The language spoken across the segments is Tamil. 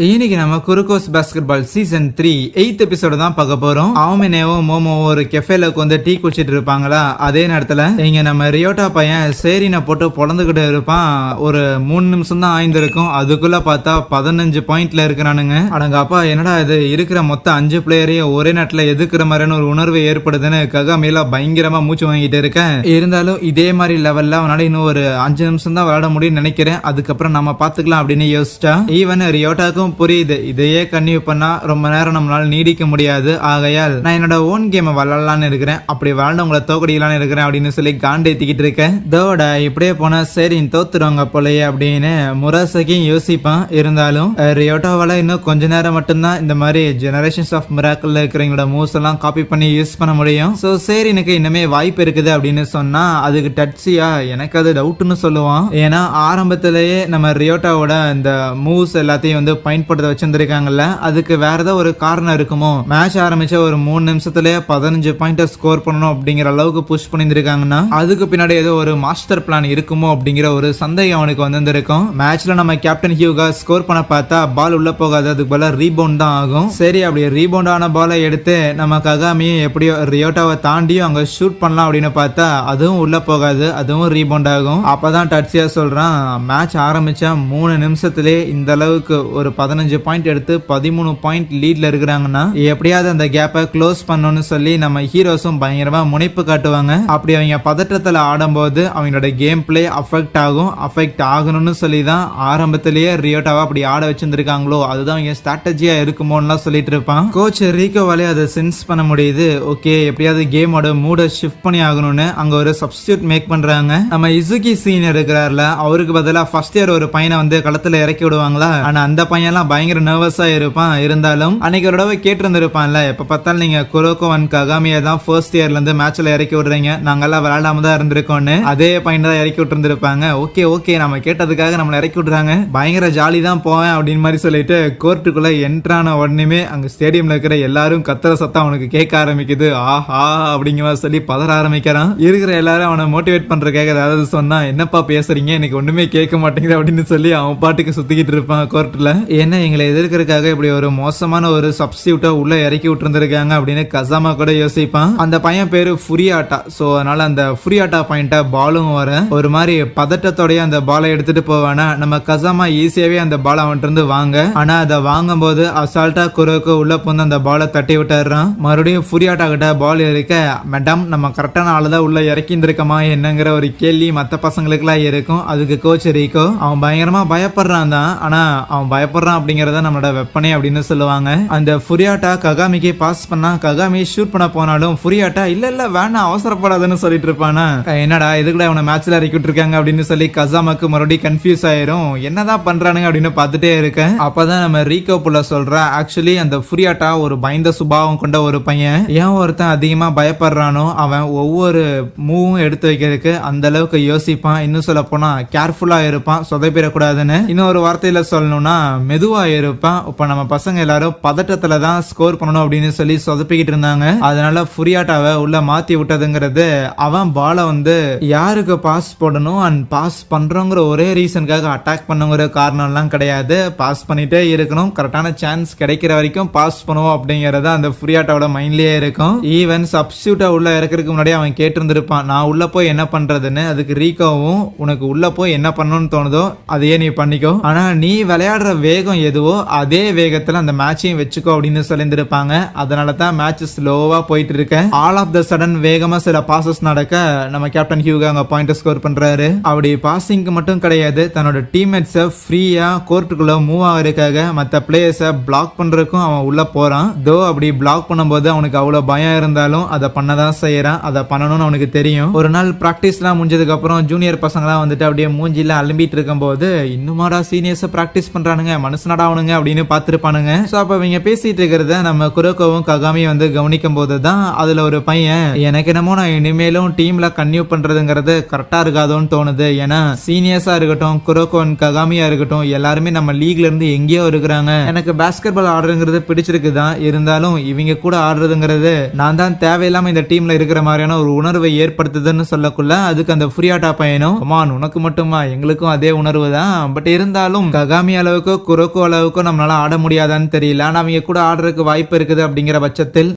இன்னைக்கு நம்ம குருகோஸ் பாஸ்கெட் பால் சீசன் 3 8th எபிசோட தான் பார்க்க போறோம். ஆமினேவும் மோமோ ஒரு கெஃபேல வந்து டீ குடிச்சிட்டு இருப்பாங்களா, அதே நேரத்துல இங்க நம்ம ரியோட்டா பையன் சேரினை போட்டு பொழந்துகிட்டு இருப்பான். ஒரு 3 நிமிஷம் தான் ஆய்ந்திருக்கும், அதுக்குள்ள பார்த்தா 15 பாயிண்ட்ல இருக்கிறானுங்க. அடங்க அப்பா, என்னடா இது, இருக்கிற மொத்த 5 பிளேயரையும் ஒரே நேரத்துல எதுக்குற மாதிரியான ஒரு உணர்வு ஏற்படுதுன்னு ககாமியில பயங்கரமா மூச்சு வாங்கிட்டு இருக்கேன். இருந்தாலும் இதே மாதிரி லெவல்ல அவனால இன்னும் ஒரு 5 நிமிஷம் தான் விளையாட முடியும்னு நினைக்கிறேன். அதுக்கப்புறம் நம்ம பாத்துக்கலாம் அப்படின்னு யோசிச்சா, ஈவன் ரியோட்டாக்கும் புரியுது இதையே கன்டினியூ பண்ணா ரொம்ப நேரம் நம்மளால நீடிக்க முடியாது. ஆகையால் நான் என்னோட ஓன் கேம் விளையாடலான்னு இருக்கிறேன், அப்படி விளையாண்டவங்களை தோக்கடிக்கலான்னு இருக்கிறேன் அப்படின்னு சொல்லி காண்டேத்திக்கிட்டு இருக்கேன். தோட இப்படியே போனா சரி தோத்துருவாங்க போலயே அப்படின்னு முராசகியும் யோசிப்பான். இருந்தாலும் ரியோட்டாவால இன்னும் கொஞ்ச நேரம் மட்டும்தான் இந்த மாதிரி ஜெனரேஷன்ஸ் ஆஃப் மிராக்கிள் இருக்கிறவங்களோட மூவ்ஸ் எல்லாம் காப்பி பண்ணி யூஸ் பண்ண முடியும். சோ சரி எனக்கு இன்னமே வாய்ப்பு இருக்குது அப்படின்னு சொன்னா அதுக்கு டட்சியா எனக்கு அது டவுட்னு சொல்லுவான். ஏன்னா ஆரம்பத்திலேயே நம்ம ரியோட்டாவோட இந்த மூவ்ஸ் எல்லாத்தையும் வந்து பயன்படுத்த வச்சிருந்திருக்காங்கல்ல, அதுக்கு வேற ஏதாவது ஒரு காரணம் இருக்குமோ. மேட்ச் ஆரம்பிச்ச ஒரு 3 நிமிஷத்துலயே 15 பாயிண்ட் ஸ்கோர் பண்ணணும் அப்படிங்கிற அளவுக்கு புஷ் பண்ணிருக்காங்கன்னா அதுக்கு பின்னாடி ஏதோ ஒரு மாஸ்டர் பிளான் இருக்குமோ அப்படிங்கிற ஒரு சந்தேகம் அவனுக்கு வந்திருக்கும். மேட்ச்ல நம்ம கேப்டன் ஹியூகா ஸ்கோர் பண்ண பார்த்தா பால் உள்ள போகாது, அதுக்கு போல ரீபவுண்ட் தான் ஆகும். சரி அப்படி ரீபவுண்ட் ஆன பாலை எடுத்து நம்ம ககாமியும் எப்படியோ ரியோட்டாவை தாண்டியும் அங்க ஷூட் பண்ணலாம் அப்படின்னு பார்த்தா அதுவும் உள்ள போகாது, அதுவும் ரீபவுண்ட் ஆகும். அப்பதான் டட்சியா சொல்றான், மேட்ச் ஆரம்பிச்சா 3 நிமிஷத்திலே இந்த அளவுக்கு ஒரு 15 பாயிண்ட் எடுத்து 13 பாயிண்ட் லீட்ல இருக்கிறாங்கன்னா எப்படியாவது அந்த கேப்பை க்ளோஸ் பண்ணணும்னு சொல்லி நம்ம ஹீரோஸும் பயங்கரமா முனைப்பு காட்டுவாங்க. அப்படி அவங்க பதற்றத்துல ஆடும்போது அவங்களோட கேம் பிளே அஃபெக்ட் ஆகணும்னு சொல்லி தான் ஆரம்பத்திலேயே ரியோட்டாவை அப்படி ஆட வச்சிருந்திருக்காங்களோ, அதுதான் அவங்க ஸ்ட்ராட்டஜியா இருக்குமோன்னு சொல்லிட்டு இருப்பான். கோச் ரீகோவாலே அதை சென்ஸ் பண்ண முடியுது. ஓகே எப்படியாவது கேமோட மூட ஷிஃப்ட் பண்ணி ஆகணும்னு அங்க ஒரு சப்ஸ்டியூட் மேக் பண்றாங்க. நம்ம இசுகி சீனியர் இருக்கிறார்ல, அவருக்கு பதிலா ஃபர்ஸ்ட் இயர் ஒரு பையனை வந்து களத்துல இறக்கி விடுவாங்களா. ஆனா அந்த பையன்லாம் பயங்கர நர்வஸா இருப்பான். இருந்தாலும் அன்னைக்கு ஒரு தடவை கேட்டிருந்திருப்பான்ல, எப்ப பார்த்தாலும் நீங்க குரோகோ அண்ட் ககாமியை தான் ஃபர்ஸ்ட் இயர்ல இருந்து மேட்ச்ல இறக்கி விடுறீங்க, நாங்கெல்லாம் விளையாடாம தான் இருந்திருக்கோம்னு அதே பையன் தான் இறக்கி விட்டு இருந்திருப்பாங்க. ஓகே நம்ம கேட்டதுக்காக நம்மள இறக்கி விடுறாங்க, பயங்கர ஜாலி தான் போவேன் அப்படின்னு மாதிரி சொல்லிட்டு கோர்ட்டுக்குள்ள என்ட்ரான உடனே அங்க ஸ்டேடியம்ல இருக்கிற எல்லாரும் கத்துற சத்தம் அவனுக்கு கேட்க ஆரம்பிக்குது. ஆஹா அப்படிங்கிற சொல்லி பதற ஆரம்பிக்கிறான். இருக்கிற எல்லாரும் அவனை மோட்டிவேட் பண்றதுக்காக ஏதாவது சொன்னா, என்னப்பா பேசுறீங்க எனக்கு ஒண்ணுமே கேட்க மாட்டேங்குது அப்படின்னு சொல்லி அவன் பாட்டுக்கு சுத்திக்கிட்டு இருப்பான் கோர்ட்ல. என்ன எங்களை எதிர்க்கிறதுக்காக இப்படி ஒரு மோசமான ஒரு சப்ஸ்டியூட்டை உள்ள இறக்கி விட்டுருந்திருக்காங்க அப்படின்னு கசாமா கூட யோசிப்பான். அந்த பையன் பேரு ஃபுரியாட்டா. சோ அதனால அந்த ஃபுரியாட்டா பாயிண்ட பாலும் வர ஒரு மாதிரி பதட்டத்தோடய அந்த பாலை எடுத்துட்டு போவானா, நம்ம கசாமா ஈஸியாவே அந்த பால் அவன்கிட்ட இருந்து வாங்க. ஆனா அதை வாங்கும் போது அசால்ட்டா குரோக்கு உள்ள போந்து அந்த பாலை தட்டி விட்டுறான். மறுபடியும் ஃபுரியாட்டா கிட்ட பால் இருக்க, மேடம் நம்ம கரெக்டான ஆளுதான் உள்ள இறக்கி இருந்திருக்கமா என்னங்கிற ஒரு கேள்வி மத்த பசங்களுக்கு எல்லாம் இருக்கும். அதுக்கு கோச் ரீகோ அவன் பயங்கரமா பயப்படுறான் தான், ஆனா அவன் பயப்படுறான் அப்படிங்கறத நம்மளோட வெப்பனே அப்படின்னு சொல்லுவாங்க. அந்த ஃபுரியாட்டா ககாமிக்கு பாஸ் பண்ணா, ககாமி ஷூட் பண்ண போனாலும் ஃபுரியாட்டா இல்ல வேணாம் அவசரப்படாதுன்னு சொல்லிட்டு இருப்பானா. என்னடா இதுக்குள்ள அவனை மேட்ச்ல இறக்கிட்டு இருக்காங்க அப்படின்னு சொல்லி கசாமாக்கு மறுபடியும் கன்ஃபியூஸ் ஆயிரும். என்னதான் பண்றானுங்க அப்படின்னு பார்த்துட்டே இருக்கேன். அப்பதான் நம்ம ரீகோ புள்ள சொல்ற, ஆக்சுவலி அந்த ஃபுரியாட்டா ஒரு பயந்த சுபாவம் கொண்ட ஒரு பையன். ஏன் ஒருத்தன் அதிகமா பயப்படுறானோ அவன் ஒவ்வொரு மூவும் எடுத்து வைக்கிறதுக்கு அந்த அளவுக்கு யோசிப்பான். இன்னும் சொல்ல போனா கேர்ஃபுல்லா இருப்பான், சொதப்பிடக்கூடாதுன்னு. இன்னொரு வார்த்தையில சொல்லணும்னா மெதுவா இருப்பான். இப்ப நம்ம பசங்க எல்லாரும் பதட்டத்துல தான் ஸ்கோர் பண்ணணும் அப்படின்னு சொல்லி சொதப்பிக்கிட்டு இருந்தாங்க. அதனால ஃபுரியாட்டாவை உள்ள மாத்தி விட்டதுங்கிறது அவன் பாலை வந்து யாருக்கு பாஸ் போடணும் அண்ட் பாஸ் பண்றோங்கிற ஒரே ரீசனுக்காக அட்டாக் பண்ணுங்கிற காரணம் எல்லாம் கிடையாது. பாஸ் பண்ணிட்டே இருக்கணும், கரெக்டான சான்ஸ் கிடைக்கிற வரைக்கும் பாஸ் பண்ணுவோம் அப்படிங்கறது அந்த ஃபுரியாட்டாவோட மைண்ட்லயே இருக்கும். ஈவன் சப்ஸ்டியூட்டா உள்ள இறக்கிறதுக்கு முன்னாடி அவன் கேட்டிருந்திருப்பான், நான் உள்ள போய் என்ன பண்றதுன்னு. அதுக்கு ரீகோவும் உனக்கு உள்ள போய் என்ன பண்ணணும்னு தோணுதோ அதையே நீ பண்ணிக்கோ, ஆனா நீ விளையாடுற வேகம் எதுவோ அதே வேகத்துல அந்த மேட்சையும் வச்சுக்கோ அப்படின்னு சொல்லியிருந்திருப்பாங்க. அதனால தான் மேட்ச் ஸ்லோவா போயிட்டு இருக்க. ஆல் ஆஃப் த சடன் வேகமா சில பாசஸ் நடக்க நம்ம கேப்டன் ஹியூகா அங்க பாயிண்ட் ஸ்கோர் பண்றாரு. அப்படி பாசிங்க்கு மட்டும் கிடையாது, தன்னோட டீம்மேட்ஸை ஃப்ரீயா கோர்ட்டுக்குள்ள மூவ் ஆகிறதுக்காக மற்ற பிளேயர்ஸை பிளாக் பண்றதுக்கும் அவன் உள்ள போறான். தோ அப்படி பிளாக் பண்ணும்போது அவனுக்கு அவ்வளவு பயம் இருந்தாலும் அதை பண்ணதான் செய்யறான். அதை பண்ணணும்னு அவனுக்கு தெரியும். ஒரு நாள் பிராக்டிஸ் எல்லாம் முடிஞ்சதுக்கு அப்புறம் ஜூனியர் பசங்களாம் வந்துட்டு அப்படியே மூஞ்சில அலம்பிட்டு இருக்கும் போது, இன்னுமாடா சீனியர்ஸ் பிராக்டிஸ் பண்றானுங்க, மனுஷனடா அவனுங்க அப்படின்னு பார்த்திருப்பானுங்க. சோ அப்ப இவங்க பேசிட்டு இருக்கிறத நம்ம குரோக்கோவும் ககாமியும் வந்து கவனிக்கும் போதுதான் அதுல ஒரு பையன், எனக்கு என்னமோ நான் இனிமேலும் டீம்ல கன்டினியூ பண்றதுங்கிறது கரெக்டா இருக்காதோன்னு தோணுது. ஏன்னா சீனியர்ஸா இருக்கட்டும், குரோக்கோ அண்ட் ககாமியா இருக்கட்டும், எல்லாருமே நம்ம லீக்ல இருந்து எங்கேயோ இருக்கிறாங்க. எனக்கு பாஸ்கெட் பால் ஆடுறதுங்கிறது பிடிச்சிருக்குதான், இருந்தாலும் இவங்க கூட ஆடுறதுங்கிறது நான் தான் தேவையில்லாம இந்த டீம்ல இருக்கிற மாதிரியான ஒரு உணர்வை ஏற்படுத்துதுன்னு சொல்லக்குள்ள அதுக்கு அந்த ஃபுரியாட்டா பையனும், உனக்கு மட்டுமா எங்களுக்கும் அதே உணர்வு தான், பட் இருந்தாலும் ககாமி அளவுக்கு குரோ குரோக்கோ அளவுக்கு நம்மளால ஆட முடியாதான்னு தெரியல. ஆனா அவங்க கூட ஆடுறதுக்கு வாய்ப்பு இருக்குது அப்படிங்கிற பட்சத்தில்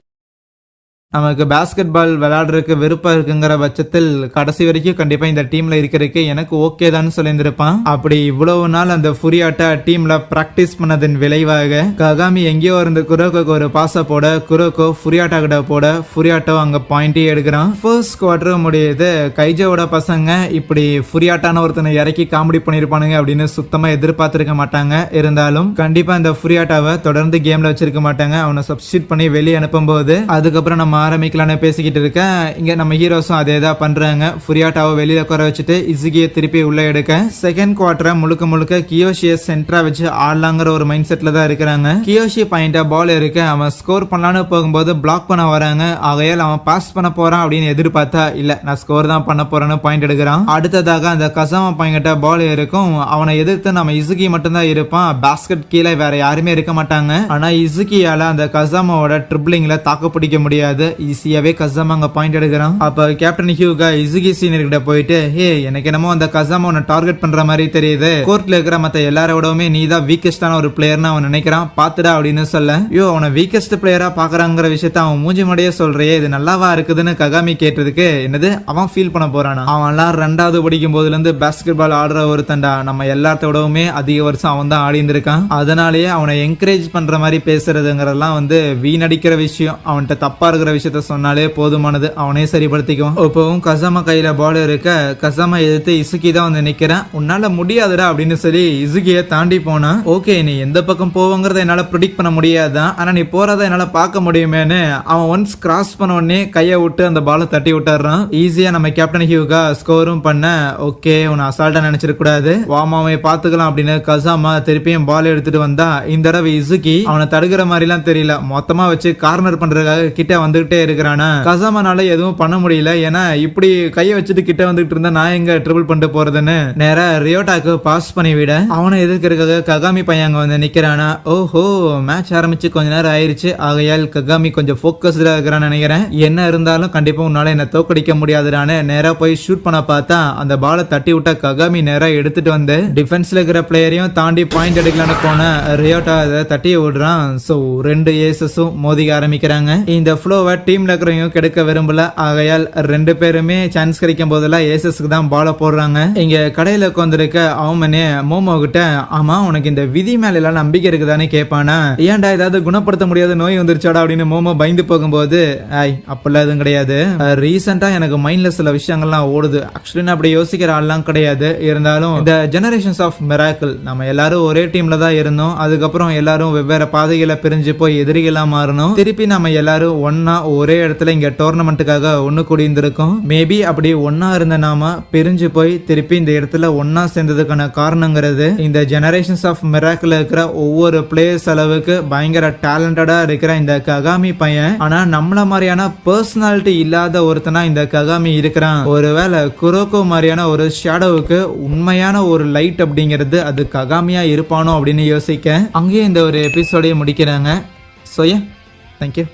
நமக்கு பாஸ்கெட் பால் விளையாடுறதுக்கு விருப்பம் இருக்குங்கிற பட்சத்தில் கடைசி வரைக்கும் கண்டிப்பா இந்த டீம்ல இருக்கிறதுக்கு எனக்கு ஓகே தான் சொல்லியிருந்திருப்பான். அப்படி இவ்வளவு நாள் அந்த ஃபுரியாட்டா டீம்ல பிராக்டிஸ் பண்ணதன் விளைவாக ககாமி எங்கேயோ இருந்து குரோக்கோக்கு ஒரு பாச போட, குரோக்கோ ஃபுரியாட்டா கிட்ட போட, ஃபுரியாட்டோ அங்க பாயிண்டே எடுக்கிறான். ஃபர்ஸ்ட் குவார்டர் முடியுது. கைஜோட பசங்க இப்படி ஃபுரியாட்டான ஒருத்தனை இறக்கி காமெடி பண்ணிருப்பானுங்க அப்படின்னு சுத்தமா எதிர்பார்த்திருக்க மாட்டாங்க. இருந்தாலும் கண்டிப்பா இந்த ஃபுரியாட்டாவை தொடர்ந்து கேம்ல வச்சிருக்க மாட்டாங்க. அவனை சப்ஸ்டியூட் பண்ணி வெளியே அனுப்பும் போது அதுக்கப்புறம் நம்ம ஆரம்பிக்கலான்னு பேசிக்கிட்டு இருக்கேன். இங்க நம்ம ஹீரோஸும் அதே தான் பண்றாங்க. ஃபுரியாட்டாவை வெளியில குறை வச்சுட்டு இசுகியை திருப்பி உள்ள எடுக்க செகண்ட் குவார்டரை முழுக்க முழுக்க கியோஷியை சென்டரா வச்சு ஆடலாங்கிற ஒரு மைண்ட் செட்ல தான் இருக்கிறாங்க. கியோஷி பாயிண்டா பால் இருக்க அவன் ஸ்கோர் பண்ணலான்னு போகும்போது பிளாக் பண்ண வராங்க. ஆகையால் அவன் பாஸ் பண்ண போறான் அப்படின்னு எதிர்பார்த்தா இல்ல, நான் ஸ்கோர் தான் பண்ண போறேன்னு பாயிண்ட் எடுக்கிறான். அடுத்ததாக அந்த கசாமா பாயிண்ட பால் இருக்கும். அவனை எதிர்த்து நம்ம இசுகி மட்டும்தான் இருப்பான். பாஸ்கெட் கீழே வேற யாருமே இருக்க மாட்டாங்க. ஆனா இசுகியால அந்த கசாமாவோட ட்ரிபிளிங்ல தாக்கு பிடிக்க முடியாது. ஈஸியாவே கசாமா அங்க பாயிண்ட் எடுக்கிறான். அப்ப கேப்டன் ஹியூகா இசுகி சீனியர் கிட்ட போயிட்டு, ஹே எனக்கு என்னமோ அந்த கசாமா உன்னை டார்கெட் பண்ற மாதிரி தெரியுது, கோர்ட்ல இருக்கிற மத்த எல்லாரோடவுமே நீ தான் வீக்கஸ்டான ஒரு பிளேயர்னு அவன் நினைக்கிறான், பாத்துடா அப்படின்னு சொல்ல, யோ அவனை வீக்கஸ்ட் பிளேயரா பாக்குறாங்கிற விஷயத்த அவன் மூஞ்சி மடையே சொல்றியே, இது நல்லாவா இருக்குதுன்னு ககாமி கேட்டதுக்கு என்னது அவன் ஃபீல் பண்ண போறானா? அவன்லாம் 2வது படிக்கும் போதுல இருந்து பாஸ்கெட் பால் ஆடுற ஒருத்தண்டா, நம்ம எல்லாத்தோடவுமே அதிக வருஷம் அவன் தான் ஆடி இருந்திருக்கான். அதனாலேயே அவனை என்கரேஜ் பண்ற மாதிரி பேசுறதுங்கிறதெல்லாம் வீணடிக்கிற விஷயம். அவன்கிட்ட தப்பா இருக்கிற விஷயத்த சொன்னாலே போதுமானது, அவனே சரிப்படுத்திக்கும். இப்பவும் கசாமா கையில பால் இருக்க கசாமா எதிர்த்து இசுகி தான் வந்து நிக்கிறேன். உன்னால முடியாதுடா அப்படின்னு சொல்லி இசுகிய தாண்டி போனா, ஓகே நீ எந்த பக்கம் போவங்கிறத என்னால ப்ரிடிக்ட் பண்ண முடியாதான், ஆனா நீ போறத என்னால பார்க்க முடியுமேன்னு அவன் ஒன்ஸ் கிராஸ் பண்ண உடனே கையை விட்டு அந்த பாலை தட்டி விட்டுறான். ஈஸியா நம்ம கேப்டன் ஹியூகா ஸ்கோரும் பண்ண, ஓகே உன்னை அசால்ட்டா நினைச்சிருக்க கூடாது, வாமாவை பாத்துக்கலாம் அப்படின்னு கசாமா திருப்பியும் பால் எடுத்துட்டு வந்தா இந்த தடவை இசுகி அவனை தடுக்கிற மாதிரி எல்லாம் தெரியல, மொத்தமா வச்சு கார்னர் பண்றதுக்காக கிட்ட வந்துகிட்டே இருக்கிறானா. கசாமானால எதுவும் பண்ண முடியல. ஏன்னா இப்படி கையை வச்சுட்டு கிட்ட வந்துட்டு இருந்தா நான் எங்க ட்ரிபிள் பண்ணிட்டு போறதுன்னு நேரா ரியோட்டாக்கு பாஸ் பண்ணி விட அவனை எதிர்க்கிறதுக்காக ககாமி பையன் அங்க வந்து நிக்கிறானா. ஓஹோ மேட்ச் ஆரம்பிச்சு கொஞ்ச நேரம் ஆயிருச்சு. ஆகையால் ககாமி கொஞ்சம் போக்கஸ்டா இருக்கிறான்னு நினைக்கிறேன். என்ன இருந்தாலும் கண்டிப்பா உன்னால என்ன தோக்கடிக்க முடியாதுடான்னு நேரா போய் ஷூட் பண்ண பார்த்தா அந்த பாலை தட்டி விட்ட ககாமி நேரா எடுத்துட்டு வந்து டிஃபென்ஸ்ல இருக்கிற பிளேயரையும் தாண்டி பாயிண்ட் எடுக்கலான்னு போன ரியோட்டா அதை தட்டி விடுறான். சோ 2 ஏசஸும் மோதிக்க ஆரம்பிக்கிறாங்க. இந்த ஃப்ளோவை டீம்ல இருக்கிறவங்க கெடுக்க விரும்பல. ஆகையால் 2 பேருமே சான்ஸ் கிடைக்கும் போதெல்லாம் ஏசஸ்க்கு தான் பால போடுறாங்க. இங்க கடையில உட்காந்துருக்க அவமனே மோமோ கிட்ட, ஆமா உனக்கு இந்த விதி மேல எல்லாம் நம்பிக்கை இருக்குதான்னு கேட்பானா. ஏன்டா ஏதாவது குணப்படுத்த முடியாத நோய் வந்துருச்சாடா அப்படின்னு மோமோ பயந்து போகும்போது, அப்பெல்லாம் எதுவும் கிடையாது, ரீசெண்டா எனக்கு மைண்ட்ல சில விஷயங்கள்லாம் ஓடுது. ஆக்சுவலி நான் அப்படி யோசிக்கிற ஆள்லாம் கிடையாது. இருந்தாலும் இந்த ஜெனரேஷன்ஸ் ஆஃப் மிராக்கிள் நம்ம எல்லாரும் ஒரே டீம்ல தான் இருந்தோம். அதுக்கப்புறம் எல்லாரும் வெவ்வேறு பாதைகளை பிரிஞ்சு போய் எதிரிகளா மாறணும். திருப்பி நம்ம எல்லாரும் ஒன்னா ஒரே இடத்துல இங்க டோர்னமெண்ட்டுக்காக ஒண்ணு கூடியிருந்திருக்கோம். மேபி அப்படி ஒன்னா இருந்த நாம பிரிஞ்சு போய் திருப்பி இந்த இடத்துல ஒன்னா சேர்ந்ததுக்கான காரணங்கிறது இந்த ஜெனரேஷன்ஸ் ஆஃப் மிராக்கிள் இருக்கிற ஒவ்வொரு பிளேயர்ஸ் அளவுக்கு பயங்கர டேலண்டடா இருக்கிற இந்த ககாமி பையன். ஆனா நம்மள மாதிரியான பர்சனாலிட்டி இல்லாத ஒருத்தனா இந்த ககாமி இருக்கிறான். ஒருவேளை குரோக்கோ மாதிரியான ஒரு ஷேடோவுக்கு உண்மையான ஒரு லைட் அப்படிங்கிறது அது ககாமியா இருப்பானோ அப்படின்னு யோசிக்க அங்கேயே இந்த ஒரு எபிசோடையும் முடிக்கிறாங்க. So thank you.